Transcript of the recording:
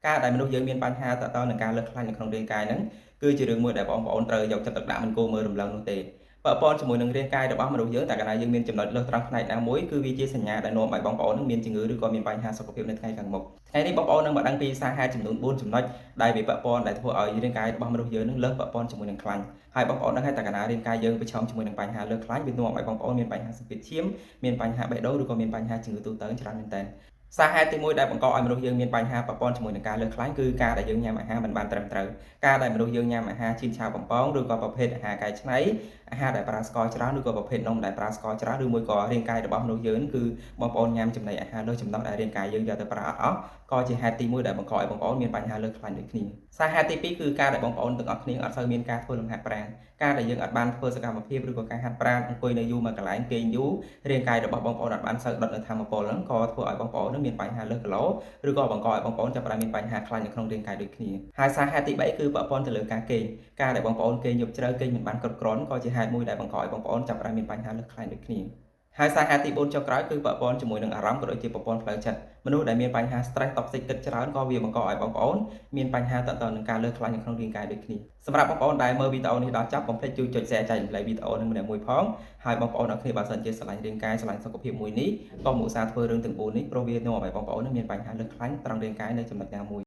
ការដែលមនុស្សយើងមានបញ្ហាតទៅនឹងការលើកខ្លាញ់នៅក្នុងរាងកាយហ្នឹងគឺជារឿងមួយដែលបងប្អូនត្រូវយកចិត្តទុកដាក់មិនគួរមើលរំលងនោះទេពាក់ព័ន្ធជាមួយនឹងរាងកាយរបស់មនុស្សយើងតែកាលណាយើងមានចំណុចលើសត្រង់ផ្នែកណាមួយគឺវាជាសញ្ញាដែលនាំឲ្យបងប្អូននឹងមានជំងឺឬក៏មានបញ្ហាសុខភាពនៅថ្ងៃខាងមុខថ្ងៃនេះបងប្អូននឹងមកដឹងពីសារហេតុចំនួន4ចំណុចដែលវាពាក់ព័ន្ធដែលធ្វើឲ្យរាងកាយរបស់មនុស្សយើងនឹងលើសពាក់ព័ន្ធជាមួយនឹងខ្លាញ់ហើយបងប្អូនដឹងហើយតែកាលណារាងកាយយើងប្រឈមជាមួយនឹងបញ្ហាលើសខ្លាញ់វានាំឲ្យបងប្អូនមានបញ្ហាសម្ពាធឈាមមានបញ្ហាបេះដូងឬក៏មានបញ្ហាជំងឺទូទៅច្រើនមែនទែន สาเหตุที่មួយដែលបង្កឲ្យមនុស្សយើងមានបញ្ហាប៉ះពាល់ជាមួយនឹងការលើសខ្លាញ់គឺការដែលយើងញ៉ាំអាហារមិនបានត្រឹមត្រូវការដែលមនុស្សយើងញ៉ាំអាហារឈាមឆាវបំពងឬក៏ប្រភេទអាហារកែច្នៃអាហារដែលប្រើស្ករច្រើនឬក៏ប្រភេទនំដែលប្រើស្ករច្រើនឬមួយក៏រាងកាយរបស់មនុស្សយើងគឺបងប្អូនញ៉ាំចំណីអាហារលើសចំណុះដែលរាងកាយយើងយកទៅប្រើអត់អស់ក៏ជាហេតុទីមួយដែលបង្កឲ្យបងប្អូនមានបញ្ហាលើសខ្លាញ់ដូចគ្នាสาเหตุទី2គឺការដែលបងប្អូនទាំងអស់គ្នាអត់សូវមានការធ្វើលំហាត់ប្រាណការដែលយើងអត់បានធ្វើសកម្មភាពឬក៏ការហាត់ប្រាណអង្គុយនៅយូរមួយកន្លែងគេងយូររាងកាយរបស់បងប្អូនអត់បានសូវដុតនៅធម្មពលហ្នឹងក៏ធ្វើឲ្យបងប្អូនមានបញ្ហាលើសគីឡូ ឬក៏បង្កឲ្យបងប្អូនចាប់ផ្ដើមមានបញ្ហាខ្លាញ់នៅក្នុងរាងកាយដូចគ្នាហើយសារហេតុទី3គឺពាក់ព័ន្ធទៅលើការគេងការដែលបងប្អូនគេងយប់ជ្រៅគេងមិនបានគ្រប់គ្រាន់ក៏ជាហេតុមួយដែលបង្កឲ្យបងប្អូនចាប់ផ្ដើមមានបញ្ហាលើសខ្លាញ់ដូចគ្នាហើយសារហេតុទី4ចុងក្រោយគឺពាក់ព័ន្ធជាមួយនឹងអារម្មណ៍ក៏ដូចជាប្រព័ន្ធផ្លូវចិត្តមនុស្សដែលមានបញ្ហា stress toxic ទឹកច្រើនក៏វាបង្កឲ្យបងប្អូនមានបញ្ហាតទៅនឹងការលើសខ្លាញ់នៅក្នុងរាងកាយដូចគ្នាសម្រាប់បងប្អូនដែលមើលវីដេអូនេះដល់ចប់កុំភ្លេចជួយចុច share ចែករំលែកវីដេអូនេះម្នាក់មួយផងហើយបងប្អូនអរគ្នាបើសិនជាស្រឡាញ់រាងកាយស្រឡាញ់សុខភាពមួយនេះក៏មកឧស្សាហ៍ធ្វើរឿងទាំង4នេះព្រោះវានាំឲ្យបងប្អូនមានបញ្ហាលើសខ្លាញ់ត្រង់រាងកាយនៅចំណុចណាមួយ